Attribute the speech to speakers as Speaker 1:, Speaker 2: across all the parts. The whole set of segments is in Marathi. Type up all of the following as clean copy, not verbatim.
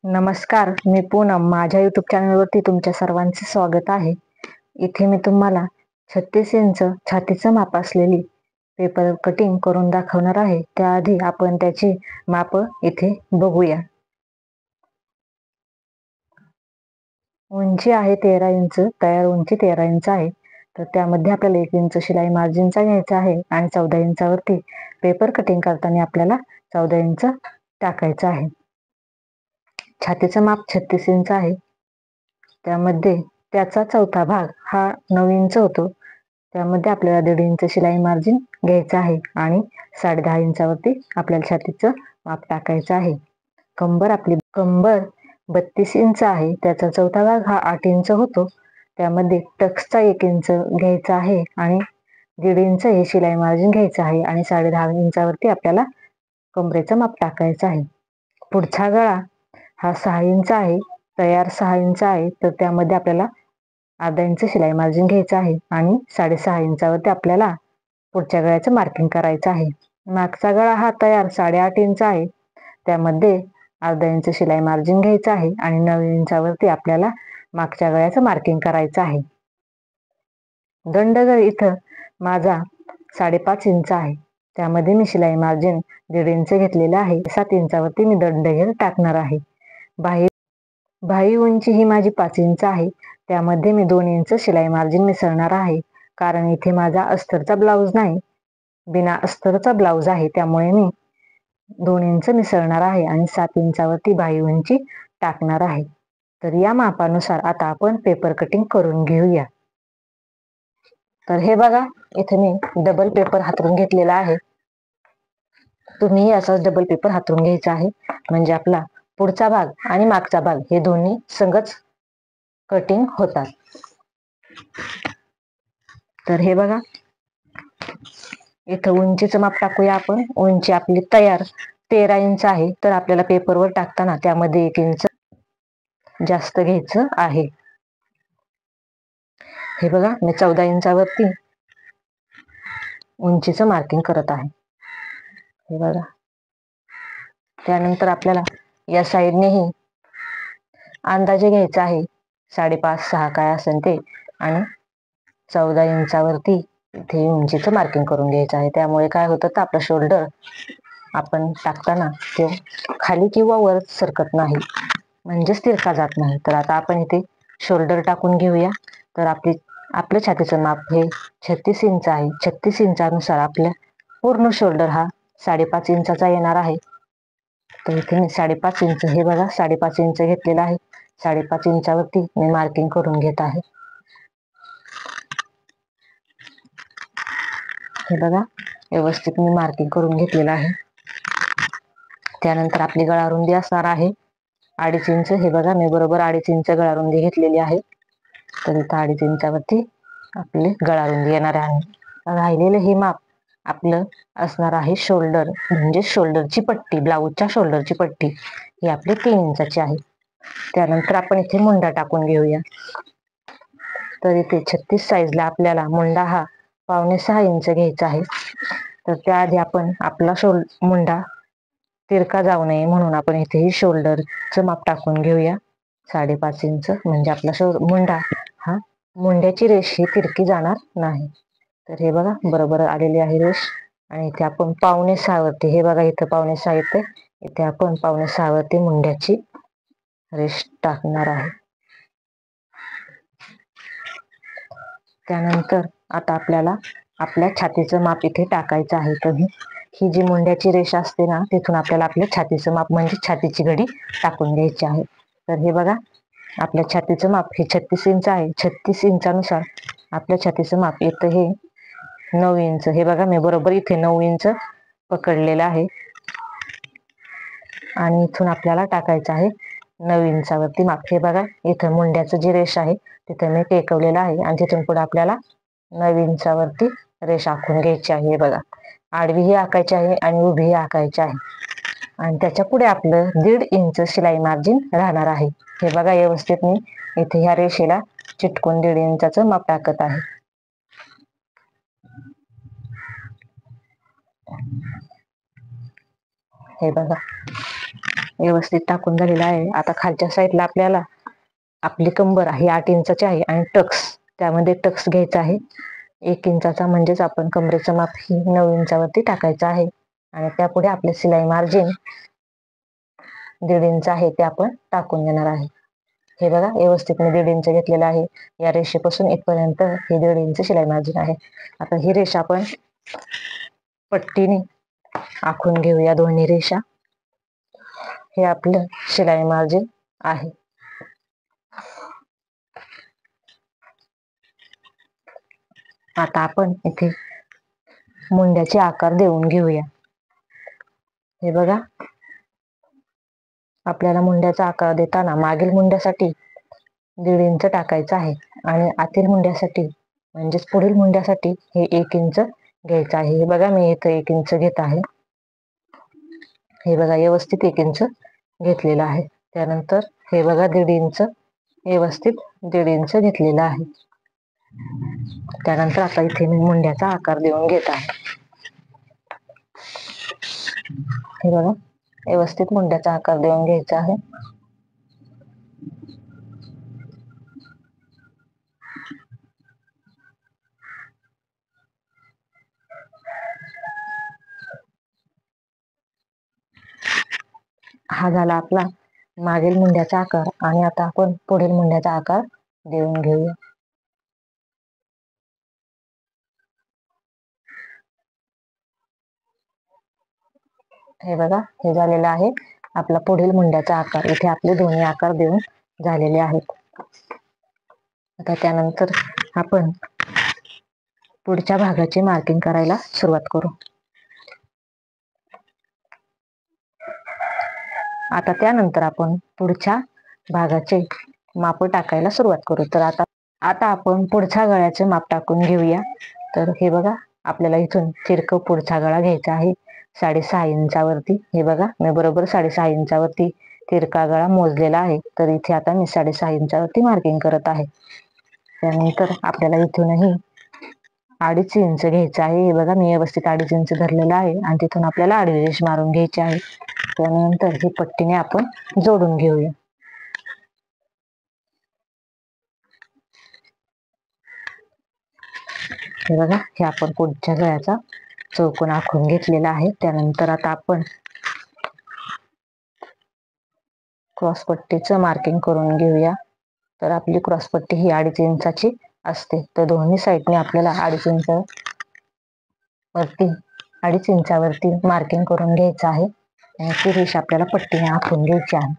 Speaker 1: नमस्कार, मी पूनम. माझ्या युट्यूब चॅनलवरती तुमच्या सर्वांचे स्वागत आहे. इथे मी तुम्हाला 36 इंच छातीचं माप असलेली पेपर कटिंग करून दाखवणार आहे. त्याआधी आपण त्याची माप इथे बघूया. उंची आहे 13 इंच, तयार उंची 13 इंच आहे. तर त्यामध्ये आपल्याला 1 इंच शिलाई मार्जिनचा घ्यायचा आहे आणि 14 इंचावरती पेपर कटिंग करताना आपल्याला 14 इंच टाकायचं आहे. छातीचं माप 36 इंच आहे. त्यामध्ये त्याचा चौथा भाग हा 9 इंच होतो. त्यामध्ये आपल्याला 1.5 इंच शिलाई मार्जिन घ्यायचं आहे आणि 10.5 इंचावरती आपल्याला छातीचं माप टाकायचं आहे. आपली कंबर 32 इंच आहे. त्याचा चौथा भाग हा 8 इंच होतो. त्यामध्ये टक्सचा 1 इंच घ्यायचा आहे आणि 1.5 इंच हे शिलाई मार्जिन घ्यायचं आहे आणि 10.5 इंचावरती आपल्याला कमरेचं माप टाकायचं आहे. पुढचा गळा हा 6 इंच आहे. तयार 6 इंच आहे. तर त्यामध्ये आपल्याला अर्धा इंच शिलाई मार्जिन घ्यायचं आहे आणि 6.5 इंचावरती आपल्याला पुढच्या गळ्याचं मार्किंग करायचं आहे. मागचा गळा हा तयार 8.5 इंच आहे. त्यामध्ये अर्धा इंच शिलाई मार्जिन घ्यायचं आहे आणि 9 इंचावरती आपल्याला मागच्या गळ्याचं मार्किंग करायचं आहे. दंडगळ इथं माझा 5.5 इंच आहे. त्यामध्ये मी शिलाई मार्जिन 1.5 इंच घेतलेलं आहे. 7 इंचावरती मी दंडगळ टाकणार आहे. बाही उंची ही माझी 5 इंच आहे. त्यामध्ये मी 2 इंच शिलाई मार्जिन मिसळणार आहे. कारण इथे माझा अस्तरचा ब्लाऊज नाही, बिना अस्तरचा ब्लाऊज आहे. त्यामुळे मी 2 इंच मिसळणार आहे आणि 7 इंचावरती बाही उंची टाकणार आहे. तर या मापानुसार आता आपण पेपर कटिंग करून घेऊया. तर हे बघा, इथे मी डबल पेपर हातरून घेतलेला आहे. तुम्ही असाच डबल पेपर हातरून घ्यायचा आहे, म्हणजे आपला पुढचा भाग आणि मागचा भाग हे दोन्ही संगच कटिंग होतात. तर हे बघा, इथं उंचीचं माप टाकूया आपण. उंची आपली तयार 13 इंच आहे. तर आपल्याला पेपरवर टाकताना त्यामध्ये 1 इंच जास्त घ्यायचं आहे. हे बघा, मी 14 इंचावरती उंचीचं मार्किंग करत आहे. हे बघा, त्यानंतर आपल्याला या साईडनेही अंदाजे घ्यायचा आहे 5.5-6 काय असेल ते आणि 14 इंचावरती इथे उंचीचं मार्किंग करून घ्यायचं आहे. त्यामुळे काय होतं तर आपला शोल्डर आपण टाकताना तो खाली किंवा वर सरकत नाही, म्हणजेच तिरका जात नाही. तर आता आपण इथे शोल्डर टाकून घेऊया. तर आपलं छातीचं माप हे 36 इंच आहे. 36 इंचानुसार आपल्या पूर्ण शोल्डर हा 5.5 इंचाचा येणार आहे. तर इथे मी 5.5 इंच, हे बघा 5.5 इंच घेतलेला आहे. 5.5 इंचावरती मी मार्किंग करून घेत आहे. हे बघा, व्यवस्थित मी मार्किंग करून घेतलेलं आहे. त्यानंतर आपली गळारुंदी असणार आहे 2.5 इंच. हे बघा, मी बरोबर 2.5 इंच गळारुंदी घेतलेली आहे. तर इथं 2.5 इंचावरती आपली गळारुंदी येणार आहे. राहिलेलं हे माप आपलं असणार आहे शोल्डर, म्हणजे शोल्डरची पट्टी, ब्लाऊजच्या शोल्डरची पट्टी ही आपली 3 इंचाची आहे. त्यानंतर आपण इथे मुंडा टाकून घेऊया. तर इथे 36 साईजला आपल्याला मुंडा हा 5.25 इंच घ्यायचा आहे. तर त्याआधी आपण आपला मुंडा तिरका जाऊ नये म्हणून आपण इथे शोल्डरचं माप टाकून घेऊया 5.5 इंच, म्हणजे आपला मुंडा हा मुंड्याची रेष ही तिरकी जाणार नाही. तर हे बघा, बरोबर आलेली आहे रेष. आणि इथे आपण 5.25 वरती, हे बघा इथं 5.25 येते, इथे आपण 5.25 वरती मुंड्याची रेष टाकणार आहे. त्यानंतर आता आपल्याला आपल्या छातीचं माप इथे टाकायचं आहे. तर ही जी मुंड्याची रेष असते ना, तिथून आपल्याला आपल्या छातीचं माप म्हणजे छातीची घडी टाकून घ्यायची आहे. तर हे बघा, आपल्या छातीचं माप हे 36 इंच आहे. 36 इंचानुसार आपल्या छातीचं माप येतं हे 9 इंच. हे बघा, मी बरोबर इथे 9 इंच पकडलेलं आहे आणि इथून आपल्याला टाकायचं आहे 9 इंचावरती माप. हे बघा, इथं मुंड्याचं जी रेष आहे तिथं मी टेकवलेलं आहे आणि तिथून पुढे आपल्याला 9 इंचावरती रेष आखून घ्यायची आहे. हे बघा, आडवीही आखायची आहे आणि उभीही आखायची आहे. आणि त्याच्या पुढे आपलं 1.5 इंच शिलाई मार्जिन राहणार आहे. हे बघा, व्यवस्थित मी इथे ह्या रेषेला चिटकून 1.5 इंचाचं माप टाकत आहे. हे बघा, व्यवस्थित टाकून झालेला आहे. आता खालच्या साईडला आपल्याला आपली कंबर आहे 8 इंचाची आहे आणि टक्स त्यामध्ये टक्स घ्यायचा आहे 1 इंचाचा, म्हणजेच आपण कमरेचं माप ही 9 इंचावरती टाकायचं आहे. आणि त्यापुढे आपले शिलाई मार्जिन 1.5 इंच आहे ते आपण टाकून देणार आहे. हे बघा व्यवस्थित मी 1.5 इंच घेतलेलं आहे. या रेषेपासून इथपर्यंत हे 1.5 इंच शिलाई मार्जिन आहे. आता ही रेषा आपण पट्टीने आखून घेऊया दोन्ही रेषा. हे आपलं शिलाई मार्जिन आहे. आता आपण इथे मुंड्याचे आकार देऊन घेऊया. हे बघा, आपल्याला मुंड्याचा आकार देताना मागील मुंड्यासाठी 1.5 इंच टाकायचं आहे आणि आतील मुंड्यासाठी म्हणजेच पुढील मुंड्यासाठी हे 1 इंच घ्यायचं आहे. हे बघा, मी इथं 1 इंच घेत आहे. हे बघा, व्यवस्थित 1 इंच घेतलेलं आहे. त्यानंतर हे बघा 1.5 इंच व्यवस्थित 1.5 इंच घेतलेलं आहे. त्यानंतर आता इथे मी मुंड्याचा आकार देऊन घेत आहे. हे बघा, व्यवस्थित मुंड्याचा आकार देऊन घ्यायचा आहे. हा झाला आपला मागील मुंड्याचा आकार आणि आता आपण पुढील मुंड्याचा आकार देऊन घेऊया. हे बघा, हे झालेलं आहे आपला पुढील मुंड्याचा आकार. इथे आपले दोन्ही आकार देऊन झालेले आहेत. आता त्यानंतर आपण पुढच्या भागाची मार्किंग करायला सुरुवात करू. आता त्यानंतर आपण पुढच्या भागाचे माप टाकायला सुरुवात करू. तर आता आपण पुढच्या गळ्याचे माप टाकून घेऊया. तर हे बघा, आपल्याला इथून तिरकं पुढचा गळा घ्यायचा आहे 6.5 इंचावरती. हे बघा, मी बरोबर 6.5 इंचावरती तिरका गळा मोजलेला आहे. तर इथे आता मी 6.5 इंचावरती मार्किंग करत आहे. त्यानंतर आपल्याला इथूनही 2.5 इंच घ्यायचं आहे. हे बघा, मी व्यवस्थित 2.5 इंच धरलेलं आहे आणि तिथून आपल्याला आडवी रेष मारून घ्यायची आहे. त्यानंतर ही पट्टीने आपण जोडून घेऊया. हे बघा, हे आपण पुढच्या गळ्याचा चौकोन आखून घेतलेला आहे. त्यानंतर आता आपण क्रॉसपट्टीचं मार्किंग करून घेऊया. तर आपली क्रॉसपट्टी ही 2.5 इंचाची असते. तर दोन्ही साईडने आपल्याला 2.5 इंचावरती मार्किंग करून घ्यायचं आहे आणि ती रेष आपल्याला पट्टीने आखून घ्यायची आहे.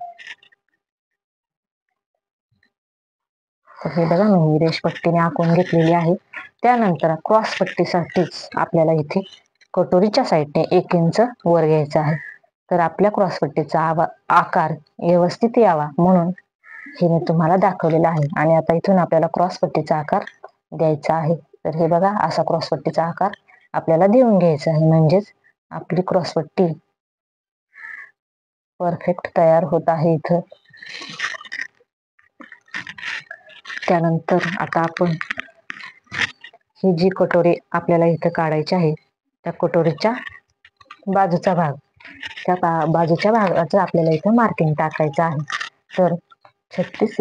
Speaker 1: तर हे बघा, मी ही रेष पट्टीने आखून घेतलेली आहे. त्यानंतर क्रॉस पट्टीसाठीच आपल्याला इथे कटोरीच्या साईडने 1 इंच वर घ्यायचं आहे. तर आपल्या क्रॉसपट्टीचा आकार व्यवस्थित यावा म्हणून हे मी तुम्हाला दाखवलेलं आहे. आणि आता इथून आपल्याला क्रॉसपट्टीचा आकार द्यायचा आहे. तर हे बघा, असा क्रॉसपट्टीचा आकार आपल्याला देऊन घ्यायचा आहे, म्हणजेच आपली क्रॉसपट्टी परफेक्ट तयार होत आहे इथं. त्यानंतर आता आपण ही जी कटोरी आपल्याला इथं काढायची आहे त्या कटोरीच्या बाजूचा भाग, त्या बाजूच्या भागाचं आपल्याला इथं मार्किंग टाकायचं आहे. तर 36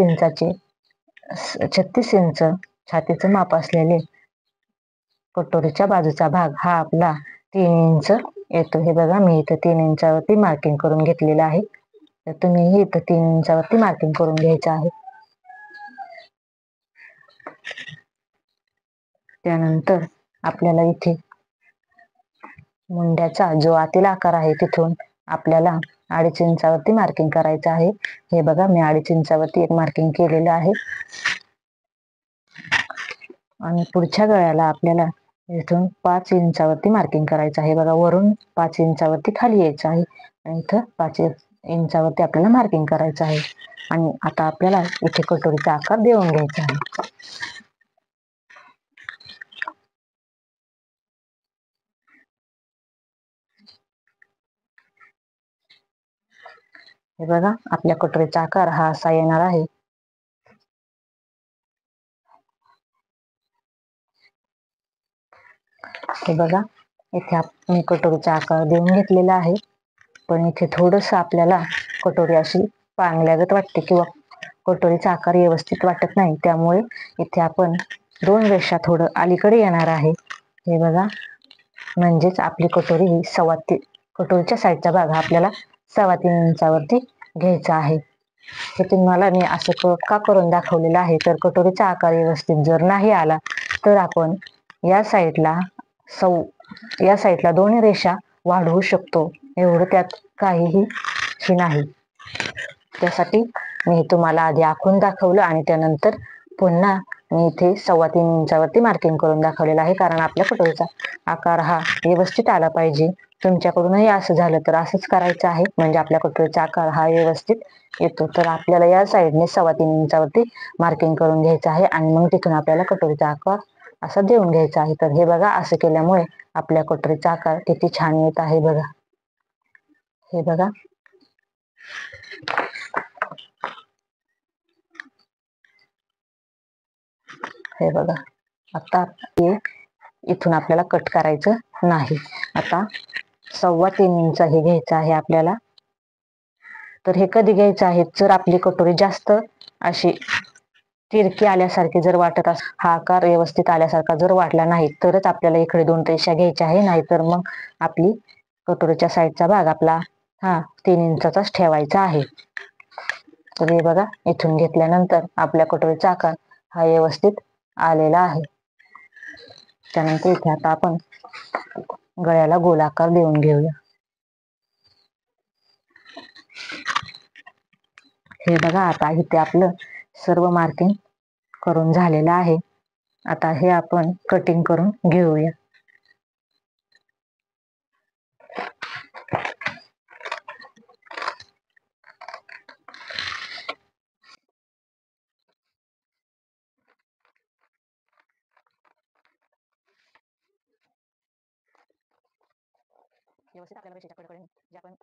Speaker 1: इंच छातीचं माप असलेले कटोरीच्या बाजूचा भाग हा आपला 3 इंच येतो. हे बघा, मी इथं 3 इंचावरती मार्किंग करून घेतलेलं आहे. तर तुम्ही इथं 3 इंचावरती मार्किंग करून घ्यायचं आहे. त्यानंतर आपल्याला इथे मुंड्याचा जो आतील आकार आहे तिथून आपल्याला 2.5 इंचावरती मार्किंग करायचं आहे. हे बघा, मी 2.5 इंचावरती एक मार्किंग केलेलं आहे. आणि पुढच्या गळ्याला आपल्याला इथून 5 इंचावरती मार्किंग करायचं आहे. बघा, वरून 5 इंचावरती खाली यायचं आहे आणि इथं 5 इंचावरती आपल्याला मार्किंग करायचं आहे. आणि आता आपल्याला इथे कटोरीचा आकार देऊन घ्यायचा आहे. हे बघा, आपल्या कटोरीचा आकार हा असा येणार आहे. हे बघा, इथे मी कटोरीचा आकार देऊन घेतलेला आहे. पण इथे थोडस आपल्याला कटोरी अशी पांगल्यागत वाटते किंवा कटोरीचा आकार व्यवस्थित वाटत नाही, त्यामुळे इथे आपण 2 रेषा थोडं अलीकडे येणार आहे. हे बघा, म्हणजेच आपली कटोरी ही कटोरीच्या साईडचा भाग आपल्याला 3.25 इंचावरती घ्यायचा आहे. हे तुम्हाला मी असं का करून दाखवलेलं आहे, तर कटोरीचा आकार व्यवस्थित जर नाही आला तर आपण या साईडला 2 रेषा वाढवू शकतो. एवढं त्यात काहीही नाही. त्यासाठी मी तुम्हाला आधी आखून दाखवलं आणि त्यानंतर पुन्हा मी इथे 3.25 इंचावरती मार्किंग करून दाखवलेलं आहे, कारण आपल्या कटोरीचा आकार हा व्यवस्थित आला पाहिजे. तुमच्याकडूनही असं झालं तर असंच करायचं आहे, म्हणजे आपल्या कटोरीचा आकार हा व्यवस्थित येतो. तर आपल्याला या साईडने 3.25 इंचावरती मार्किंग करून घ्यायचं आहे आणि मग तिथून आपल्याला कटोरीचा आकार असा देऊन घ्यायचा आहे. तर हे बघा, असं केल्यामुळे आपल्या कटोरीचा आकार किती छान येत आहे बघा. हे बघा, हे बघा. आता इथून आपल्याला कट करायचं नाही. आता 3.25 इंच हे घ्यायचं आहे आपल्याला. तर हे कधी घ्यायचं आहे, जर आपली कटोरी जास्त अशी तिरकी आल्यासारखी जर वाटत हा आकार व्यवस्थित आल्यासारखा जर वाटला नाही, तरच आपल्याला इकडे 2 रेषा घ्यायच्या आहे. नाहीतर मग आपली कटोरीच्या साईडचा भाग आपला 3 इंचाचाच ठेवायचा आहे. तर हे बघा, इथून घेतल्यानंतर आपल्या कटोरीचा आकार हा व्यवस्थित आलेला आहे. त्यानंतर इथे आता आपण गळ्याला गोलाकार देऊन घेऊया. हे बघा, आता इथे आपलं सर्व मार्किंग करून झालेलं आहे. आता हे आपण कटिंग करून घेऊया. व्यवस्थित आपल्याला रेषेच्या कडेकडे जे आपण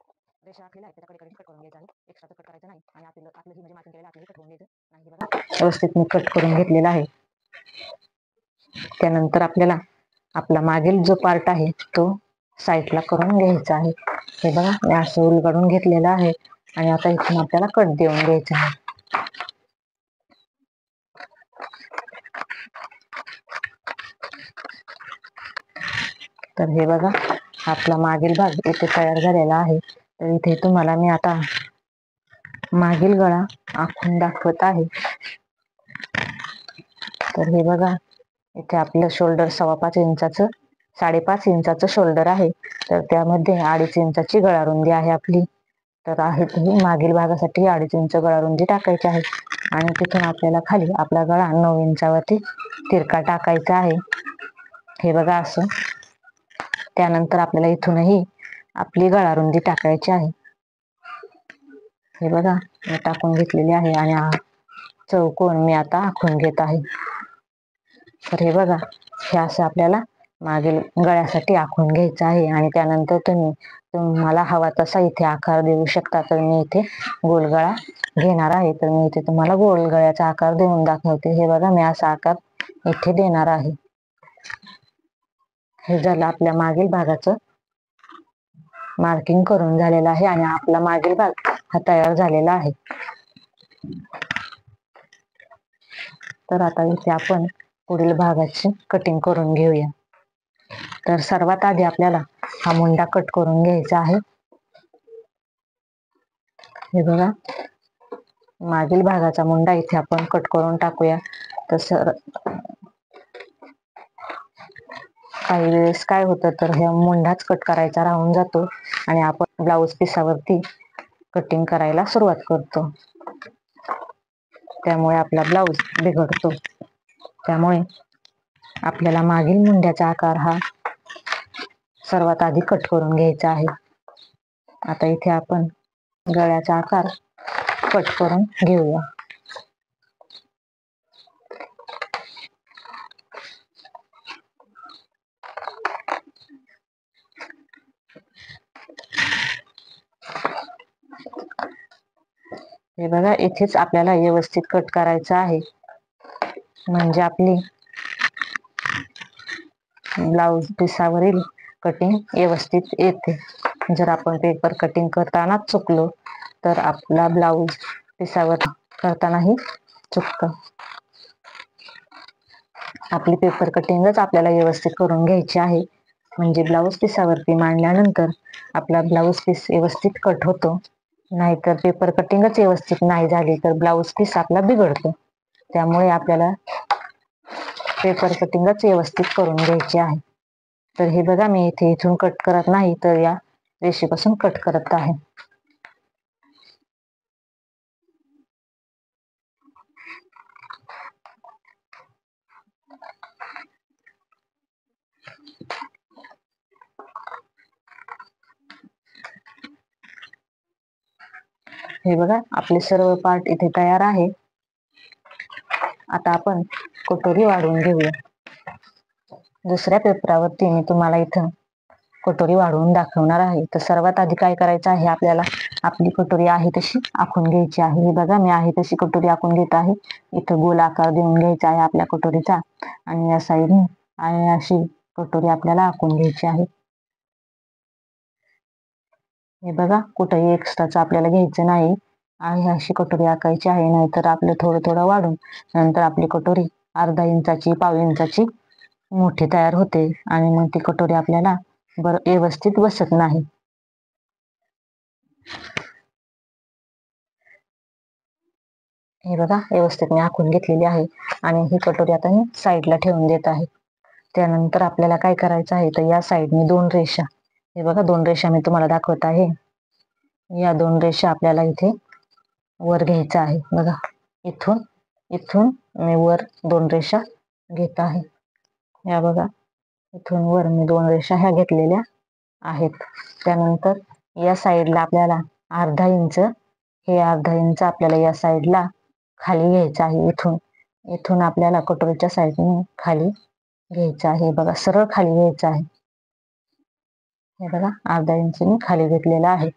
Speaker 1: रेषा आखलेल्या आहेत त्याच्या कट करून घ्यायचं आहे. एक्स्ट्राचं कट करायचं नाही आणि आपलं ही म्हणजे मार्किंग केलेलं आपल्याला कट होऊन घ्यायचं नाही. बघा, व्यवस्थित मी कट करून घेतलेला आहे. त्यानंतर आपल्याला आपला मागील जो पार्ट आहे तो साईडला करून घ्यायचा आहे. हे बघा, मी असं उलगडून घेतलेलं आहे आणि आता इथून आपल्याला कट देऊन घ्यायचा आहे. तर हे बघा, आपला मागील भाग इथे तयार झालेला आहे. तर इथे तुम्हाला मी आता मागील गळा आखून दाखवत आहे. तर हे बघा, इथे आपलं शोल्डर 5.25 इंचाचं 5.5 इंचाचं शोल्डर आहे. तर त्यामध्ये 2.5 इंचाची गळा रुंदी आहे आपली. तर आहे ती मागील भागासाठी 2.5 इंच गळा रुंदी टाकायची आहे आणि तिथून आपल्याला खाली आपला गळा 9 इंचावरती तिरका टाकायचा आहे. हे बघा असं. त्यानंतर आपल्याला इथूनही आपली गळा रुंदी टाकायची आहे. हे बघा, मी टाकून घेतलेली आहे आणि हा चौकोन मी आता आखून घेत आहे. तर हे बघा, हे असं आपल्याला मागील गळ्यासाठी आखून घ्यायचं आहे आणि त्यानंतर तुम्हाला हवा तसा इथे आकार देऊ शकता. तर मी इथे गोलगळा घेणार आहे. तर मी इथे तुम्हाला गोलगळ्याचा आकार देऊन दाखवते. हे बघा, मी असा आकार इथे देणार आहे. हे झालं आपल्या मागील भागाचं मार्किंग करून झालेलं आहे आणि आपला मागील भाग हा तयार झालेला आहे. तर आता इथे आपण पुढील भागाची कटिंग करून घेऊया. तर सर्वात आधी आपल्याला हा मुंडा कट करून घ्यायचा आहे. हे बघा, मागील भागाचा मुंडा इथे आपण कट करून टाकूया. तर काही वेळेस काय होतं, तर हे मुंडाच कट करायचा राहून जातो आणि आपण ब्लाऊज पिसावरती कटिंग करायला सुरुवात करतो. त्यामुळे आपला ब्लाऊज बिघडतो. त्यामुळे आपल्याला मागील मुंड्याचा आकार हा सर्वात आधी कट करून घ्यायचा आहे. आता इथे आपण गळ्याचा आकार कट करून घेऊया. हे बघा, इथेच आपल्याला व्यवस्थित कट करायचं आहे, म्हणजे आपली ब्लाऊज पिसावरील कटिंग व्यवस्थित येते. जर आपण पेपर कटिंग करताना चुकलो तर आपला ब्लाऊज पिसावर करतानाही चुकतं. आपली पेपर कटिंगच आपल्याला व्यवस्थित करून घ्यायची आहे, म्हणजे ब्लाऊज पिसावरती मांडल्यानंतर आपला ब्लाऊज पीस व्यवस्थित कट होतो. नाहीतर पेपर कटिंगच व्यवस्थित नाही झाली तर ब्लाऊज पीस आपला बिघडतो. त्यामुळे आपल्याला पेपर कटिंगच व्यवस्थित करून घ्यायची आहे. तर हे बघा, मी इथे इथून कट करत नाही तर या रेषेपासून कट करत आहे. हे बघा, आपले सर्व पार्ट इथे तयार आहे. आता आपण कटोरी वाढवून घेऊया. दुसऱ्या पेपरावरती मी तुम्हाला इथं कटोरी वाढवून दाखवणार आहे. तर सर्वात आधी काय करायचं आहे, आपल्याला आपली कटोरी आहे तशी आखून घ्यायची आहे. हे बघा, मी आहे तशी कटोरी आखून घेत आहे. इथं गोल आकार देऊन घ्यायचा आहे आपल्या कटोरीचा आणि या साईडने आणि अशी कटोरी आपल्याला आखून घ्यायची आहे. हे बघा, कुठेही एक्स्ट्राचं आपल्याला घ्यायचं नाही आणि अशी कटोरी आखायची आहे. नाहीतर आपलं थोडं थोडं वाढून नंतर आपली कटोरी अर्धा इंचाची, पाव इंचाची मोठी तयार होते आणि मग ती कटोरी आपल्याला व्यवस्थित बसत नाही. हे बघा, व्यवस्थित मी आखून घेतलेली आहे आणि ही कटोरी आता मी साईडला ठेवून देत आहे. त्यानंतर आपल्याला काय करायचं आहे, तर या साईडने 2 रेषा, हे बघा 2 रेषा मी तुम्हाला दाखवत आहे. या 2 रेषा आपल्याला इथे वर घ्यायचं आहे. बघा, इथून इथून मी वर 2 रेषा घेत आहे. या बघा, इथून वर मी 2 रेषा ह्या घेतलेल्या आहेत. त्यानंतर या साईडला आपल्याला अर्धा इंच, हे अर्धा इंच आपल्याला या साईडला खाली घ्यायचं आहे. इथून आपल्याला कटोरीच्या साईडने खाली घ्यायचं आहे. बघा, सरळ खाली घ्यायचं आहे. हे बघा, अर्धा इंच मी खाली घेतलेला आहे.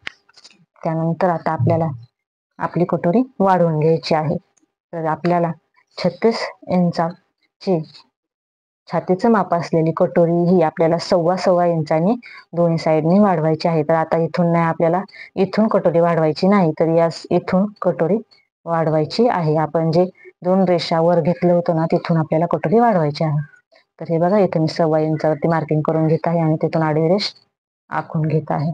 Speaker 1: त्यानंतर आता आपल्याला आपली कटोरी वाढवून घ्यायची आहे. तर आपल्याला 36 इंचाची छातीचं माप असलेली कटोरी ही आपल्याला 1.25 इंचाने दोन्ही साईडनी वाढवायची आहे. तर आता इथून नाही, आपल्याला इथून कटोरी वाढवायची नाही, तर या इथून कटोरी वाढवायची आहे. आपण जे 2 रेषा वर घेतलं होतं ना, तिथून आपल्याला कटोरी वाढवायची आहे. तर हे बघा, इथे मी 1.25 इंचावरती मार्किंग करून घेत आहे आणि तिथून आडवी रेष आखून घेत आहे.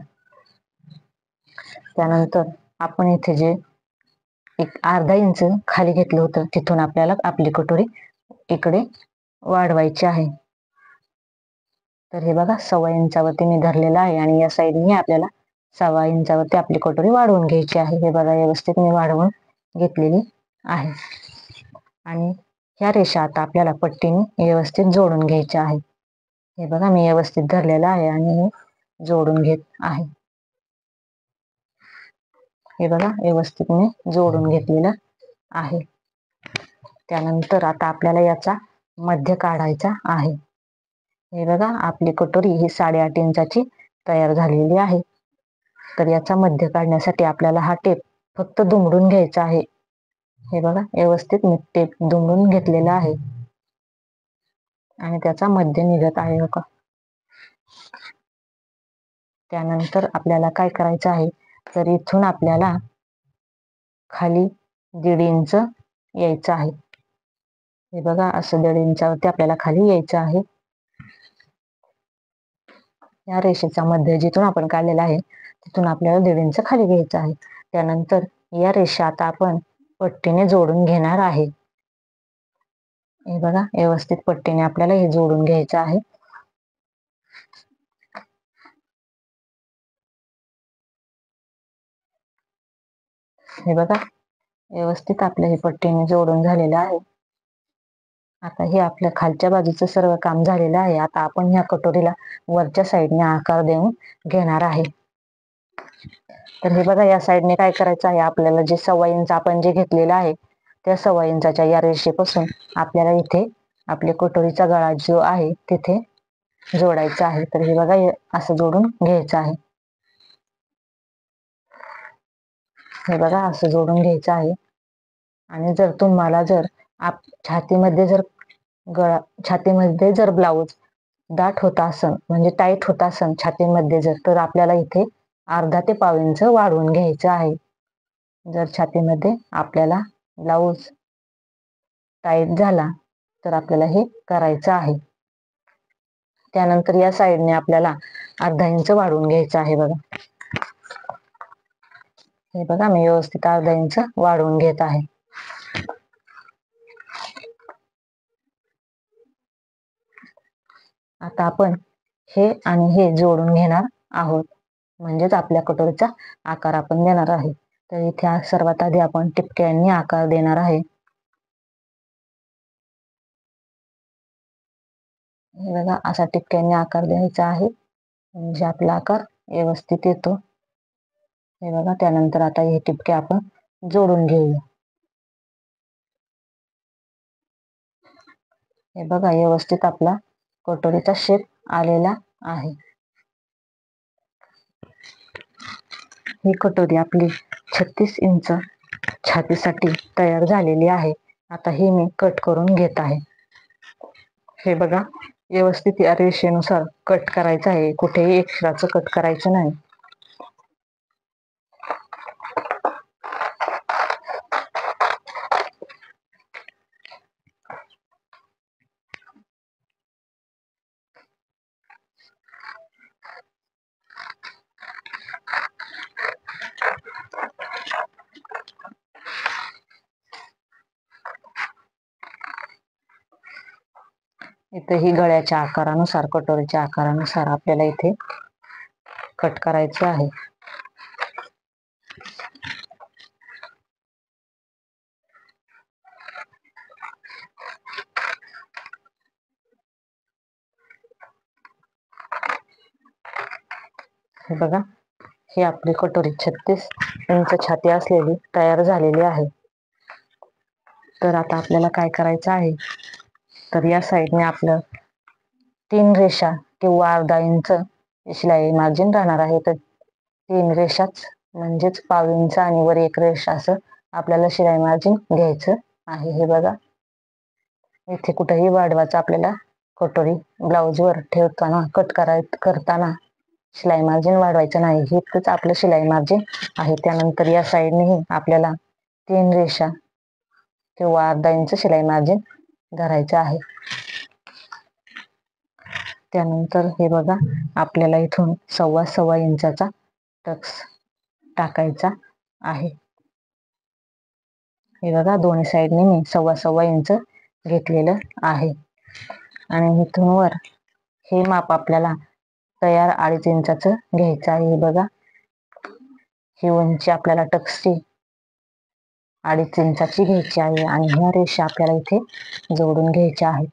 Speaker 1: त्यानंतर आपण इथे जे एक अर्धा इंच खाली घेतलं होतं तिथून आपल्याला आपली कटोरी इकडे वाढवायची आहे. तर हे बघा, 1.25 इंचावरती मी धरलेला आहे आणि या साईडने आपल्याला 1.25 इंचावरती आपली कटोरी वाढवून घ्यायची आहे. हे बघा, व्यवस्थित मी वाढवून घेतलेली आहे आणि ह्या रेषा आता आपल्याला पट्टीने व्यवस्थित जोडून घ्यायच्या आहे. हे बघा, मी व्यवस्थित धरलेला आहे आणि जोडून घेत आहे. हे बघा, व्यवस्थित मी जोडून घेतलेलं आहे. त्यानंतर आता आपल्याला याचा मध्य काढायचा आहे. हे बघा, आपली कटोरी ही 8.5 इंचाची तयार झालेली आहे. तर याचा मध्य काढण्यासाठी आपल्याला हा टेप फक्त दुमडून घ्यायचा आहे. हे बघा, व्यवस्थित मी टेप दुमडून घेतलेला आहे आणि त्याचा मध्य निघत आहे. बघा, त्यानंतर आपल्याला काय करायचं आहे, तर इथून आपल्याला खाली 1.5 इंच यायचं आहे. हे बघा, असं 1.5 इंचावरती आपल्याला खाली यायचं आहे. या रेषेचा मध्य जिथून आपण काढलेला आहे तिथून आपल्याला 1.5 इंच खाली घ्यायचं आहे. त्यानंतर या रेषा आता आपण पट्टीने जोडून घेणार आहे. हे बघा, व्यवस्थित पट्टीने आपल्याला हे जोडून घ्यायचं आहे. हे बघा, व्यवस्थित आपल्या हे पट्टीने जोडून झालेलं आहे. आता हे आपल्या खालच्या बाजूचं सर्व काम झालेलं आहे. आता आपण ह्या कटोरीला वरच्या साईडने आकार देऊन घेणार आहे. तर हे बघा, या साईडने काय करायचं आहे, आपल्याला जे 1.25 इंच आपण जे घेतलेलं आहे त्या 1.25 इंचाच्या या रेषेपासून आपल्याला इथे आपल्या कटोरीचा गळा जो आहे तिथे जोडायचा आहे. तर हे बघा, असं जोडून घ्यायचं आहे. हे बघा, असं जोडून घ्यायचं आहे. आणि जर तुम्हाला छातीमध्ये जर ब्लाऊज दाट होत असेल, म्हणजे टाईट होत असेल छातीमध्ये तर आपल्याला इथे अर्धा ते पाव इंच वाढवून घ्यायचं आहे. जर छातीमध्ये आपल्याला ब्लाऊज टाईट झाला तर आपल्याला हे करायचं आहे. त्यानंतर या साईडने आपल्याला अर्धा इंच वाढवून घ्यायचं आहे. बघा, हे बघा मी व्यवस्थित अर्धा इंच वाढवून घेत आहे. आता आपण हे आणि हे जोडून घेणार आहोत, म्हणजेच आपल्या कटोरीचा आकार आपण देणार आहे. तर इथे सर्वात आधी आपण टिपक्यांनी आकार देणार आहे. हे बघा, असा टिपक्यांनी आकार द्यायचा आहे, म्हणजे आपला आकार व्यवस्थित येतो. हे बघा, त्यानंतर आता हे टिपके आपण जोडून घेऊया. हे बघा, व्यवस्थित आपला कटोरीचा शेप आलेला आहे. ही कटोरी आपली 36 इंच छातीसाठी तयार झालेली आहे. आता ही मी कट करून घेत आहे. हे बघा, व्यवस्थित या रेषेनुसार कट करायचं आहे, कुठेही एक्स्ट्राचं कट करायचं नाही. इथे ही गळ्याच्या आकारानुसार, कटोरीच्या आकारानुसार आपल्याला इथे कट करायचे आहे. हे बघा, ही आपली कटोरी 36 इंच छाती असलेली तयार झालेली आहे. तर आता आपल्याला काय करायचं आहे, तर या साईडने आपलं 3 रेषा किंवा अर्धा इंच शिलाई मार्जिन राहणार आहे. तर 3 रेषाच म्हणजेच पाव इंच आणि वर 1 रेषा असं आपल्याला शिलाई मार्जिन घ्यायचं आहे. हे बघा, इथे कुठेही वाढवायचं आपल्याला कटोरी ब्लाऊजवर ठेवताना करताना शिलाई मार्जिन वाढवायचं नाही. हेच आपलं शिलाई मार्जिन आहे. त्यानंतर या साईडनेही आपल्याला 3 रेषा किंवा अर्धा इंच शिलाई मार्जिन धरायचं आहे. त्यानंतर हे बघा, आपल्याला इथून 1.25 इंचाचा टक्स टाकायचा आहे. हे बघा, दोन्ही साईडने मी 1.25 इंच घेतलेलं आहे. आणि इथून वर हे माप आपल्याला तयार 2.5 इंचाचं घ्यायचं आहे. हे बघा, ही उंची आपल्याला टक्सची 2.5 इंचाची घ्यायची आहे आणि ह्या रेषा आपल्याला इथे जोडून घ्यायच्या आहेत.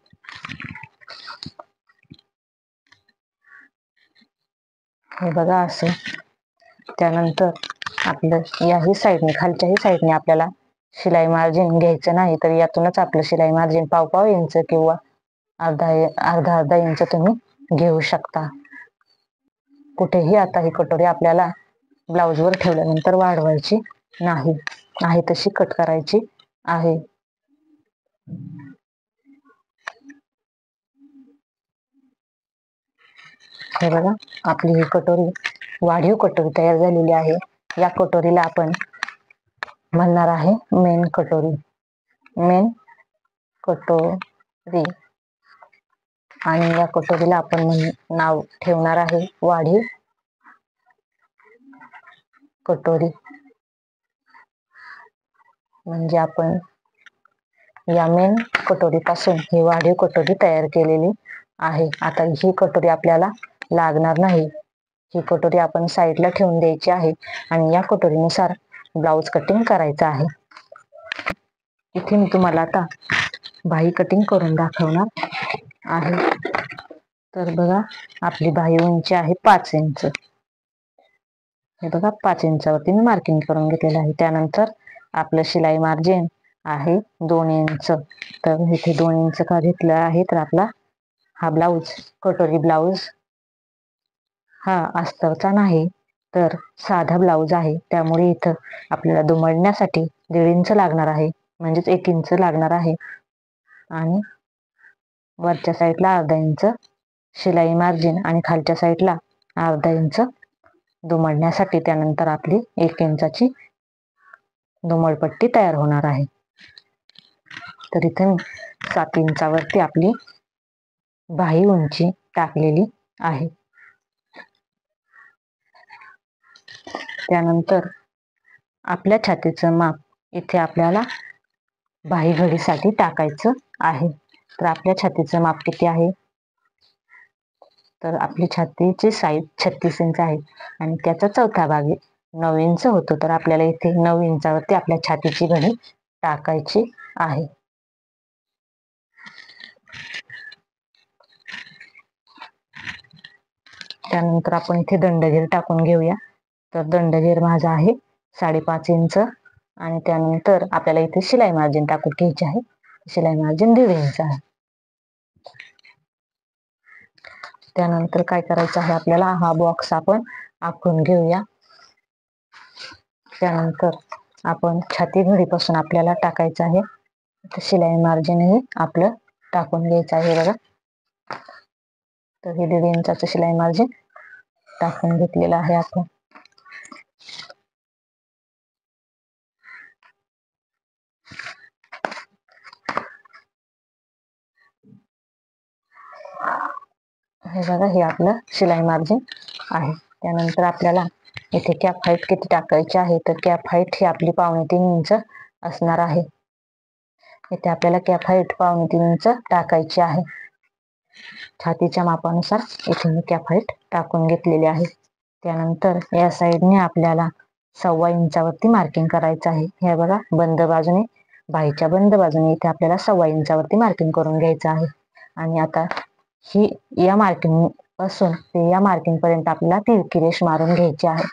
Speaker 1: हे बघा असं. त्यानंतर आपलं याही साईडने, खालच्याही साईडने आपल्याला शिलाई मार्जिन घ्यायचं नाही. तर यातूनच आपलं शिलाई मार्जिन पाव इंच किंवा अर्धा इंच तुम्ही घेऊ शकता. कुठेही आता ही कटोरी आपल्याला ब्लाऊजवर ठेवल्यानंतर वाढवायची नाही, आहे तशी कट करायची आहे. हे बघा, आपली ही कटोरी वाढीव कटोरी तयार झालेली आहे. या कटोरीला आपण म्हणणार आहे मेन कटोरी. मेन कटोरी आणि या कटोरीला आपण नाव ठेवणार आहे वाढीव कटोरी. म्हणजे आपण या मेन कटोरीपासून ही वाढीव कटोरी तयार केलेली आहे. आता ही कटोरी आपल्याला लागणार नाही. ही कटोरी आपण साईडला ठेवून द्यायची आहे आणि या कटोरीनुसार ब्लाऊज कटिंग करायचं आहे. इथे मी तुम्हाला आता बाही कटिंग करून दाखवणार आहे. तर बघा, आपली बाही उंची आहे 5 इंच. हे बघा, 5 इंचावरती मी मार्किंग करून घेतलेलं आहे. त्यानंतर आपलं शिलाई मार्जिन आहे 2 इंच. तर इथे 2 इंच का घेतलं आहे, तर आपला हा ब्लाऊज, कटोरी ब्लाऊज हा अस्तरचा नाही तर साधा ब्लाऊज आहे. त्यामुळे इथं आपल्याला दुमडण्यासाठी 1.5 इंच लागणार आहे, म्हणजेच 1 इंच लागणार आहे. आणि वरच्या साईडला अर्धा इंच शिलाई मार्जिन आणि खालच्या साईडला अर्धा इंच दुमडण्यासाठी त्यानंतर आपली 1 इंचाची दुमडपट्टी तयार होणार आहे. तर इथे मी 7 इंचावरती आपली बाही उंची टाकलेली आहे. त्यानंतर आपल्या छातीचं माप इथे आपल्याला बाही घडीसाठी टाकायचं आहे. तर आपल्या छातीचं माप किती आहे? तर आपली छातीची साईज 36 इंच आहे आणि त्याचा चौथा भाग 9 इंच होतो. तर आपल्याला इथे 9 इंचावरती आपल्या छातीची घडी टाकायची आहे. त्यानंतर आपण इथे दंडगीर टाकून घेऊया. तर दंडगीर माझा आहे 5.5 इंच आणि त्यानंतर आपल्याला इथे शिलाई मार्जिन टाकून घ्यायची आहे. शिलाई मार्जिन 1.5 इंच आहे. त्यानंतर काय करायचं आहे आपल्याला, हा बॉक्स आपण आखून घेऊया. त्यानंतर आपण छाती घडीपासून आपल्याला टाकायचं आहे. शिलाई मार्जिन हे आपलं टाकून घ्यायचं आहे बघा. तर हे 1.5 इंचाचं शिलाई मार्जिन टाकून घेतलेलं आहे आपण. हे बघा, हे आपलं शिलाई मार्जिन आहे. त्यानंतर आपल्याला इथे कॅप हाईट किती टाकायची आहे, तर कॅप हाईट ही आपली 3.25 इंच असणार आहे. इथे आपल्याला कॅप हाईट 3.25 इंच टाकायची आहे. छातीच्या मापानुसार इथे मी कॅप हाईट टाकून घेतलेली आहे. त्यानंतर या साईडने आपल्याला 1.25 इंचावरती मार्किंग करायचं आहे. हे बघा, बंद बाजूने, बाहीच्या बंद बाजूने इथे आपल्याला 1.25 इंचावरती मार्किंग करून घ्यायचं आहे. आणि आता ही या मार्किंग पासून ते या मार्किंग पर्यंत आपल्याला तिरकी रेष मारून घ्यायची आहे.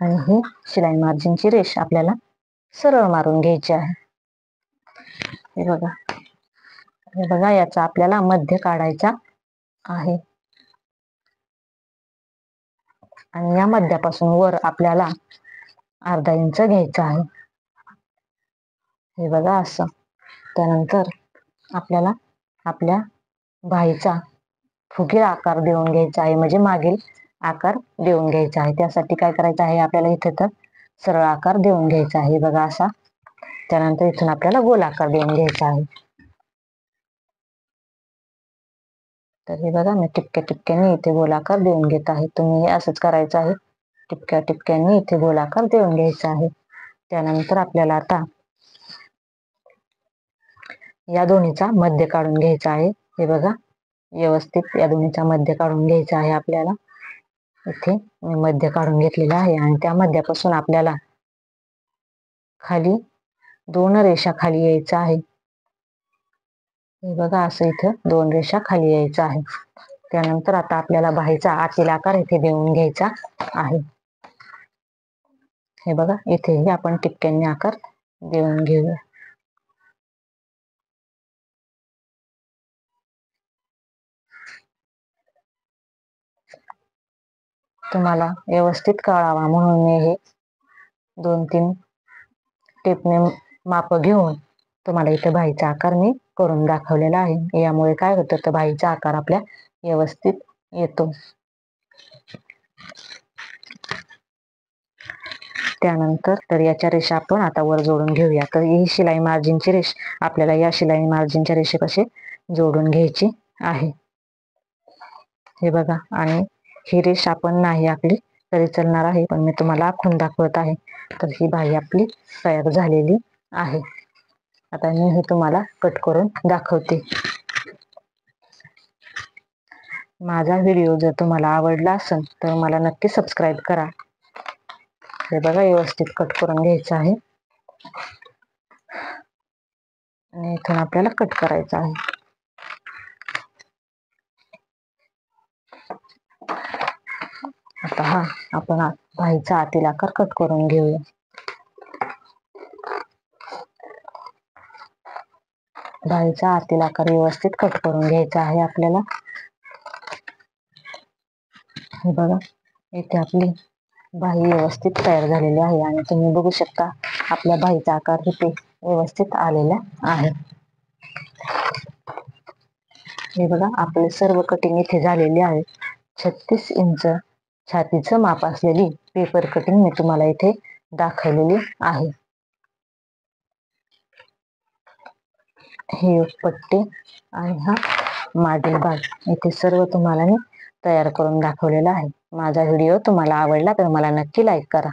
Speaker 1: आणि ही शिलाई मार्जिनची रेष आपल्याला सरळ मारून घ्यायची आहे. हे बघा, याचा आपल्याला मध्य काढायचा आहे आणि या मध्यापासून वर आपल्याला 1/2 इंच घ्यायचं आहे. हे बघा असं. त्यानंतर आपल्याला आपल्या बाहीचा फुगीर आकार देऊन घ्यायचा आहे, म्हणजे मागील आकार देऊन घ्यायचा आहे. त्यासाठी काय करायचं आहे आपल्याला, इथे तर सरळ आकार देऊन घ्यायचा आहे बघा असा. त्यानंतर इथून आपल्याला गोल आकार देऊन घ्यायचा आहे. तर हे बघा, मी टिपक्या टिपक्याने इथे गोलाकार देऊन घेत आहे. तुम्ही हे असंच करायचं आहे. टिपक्या टिपक्यांनी इथे गोलाकार देऊन घ्यायचा आहे. त्यानंतर आपल्याला आता या दोन्हीचा मध्य काढून घ्यायचा आहे. हे बघा, व्यवस्थित या दोन्हीचा मध्य काढून घ्यायचा आहे आपल्याला. इथे मी मध्य काढून घेतलेला आहे आणि त्या मध्यापासून आपल्याला खाली 2 रेषा खाली यायचं आहे. हे बघा, असं इथं 2 रेषा खाली यायचं आहे. त्यानंतर आता आपल्याला बाहीचा आतील आकार इथे देऊन घ्यायचा आहे. हे बघा, इथेही आपण टिपक्यांनी आकार देऊन घेऊया. तुम्हाला व्यवस्थित कळावा म्हणून मी हे 2-3 टेपने माप घेऊन तुम्हाला इथे बाहीचा आकार मी करून दाखवलेला आहे. यामुळे काय होतं, तर बाहीचा आकार आपल्या व्यवस्थित येतो. त्यानंतर तर याच्या रेषा आपण आता वर जोडून घेऊया. तर ही शिलाई मार्जिनची रेष आपल्याला या शिलाई मार्जिनच्या रेषेपाशी जोडून घ्यायची आहे. हे बघा, आणि ही रेष आपण नाही आखली तरी चालणार आहे, पण मी तुम्हाला आखून दाखवत आहे. तर ही बाही आपली तयार झालेली आहे. आता मी हे तुम्हाला कट करून दाखवते. माझा व्हिडिओ जर तुम्हाला आवडला असेल तर मला नक्की सबस्क्राईब करा. हे बघा, व्यवस्थित कट करून घ्यायचं आहे आणि इथून आपल्याला कट करायचं आहे. आता हा आपण बाहीचा आतील आकार कट करून घेऊया. बाहीचा आतील आकार व्यवस्थित कट करून घ्यायचा आहे आपल्याला. हे बघा, इथे आपली बाही व्यवस्थित तयार झालेली आहे आणि तुम्ही बघू शकता आपल्या बाहीचा आकार इथे व्यवस्थित आलेला आहे. हे बघा आपले सर्व कटिंग इथे झालेली आहे. 36 इंच छातीचं माप असलेली पेपर कटिंग मी तुम्हाला इथे दाखवलेली आहे. हे पट्टे आणि हा मागील भाग इथे सर्व तुम्हाला मी तयार करून दाखवलेला आहे. माझा व्हिडिओ तुम्हाला आवडला तर मला नक्की लाईक करा.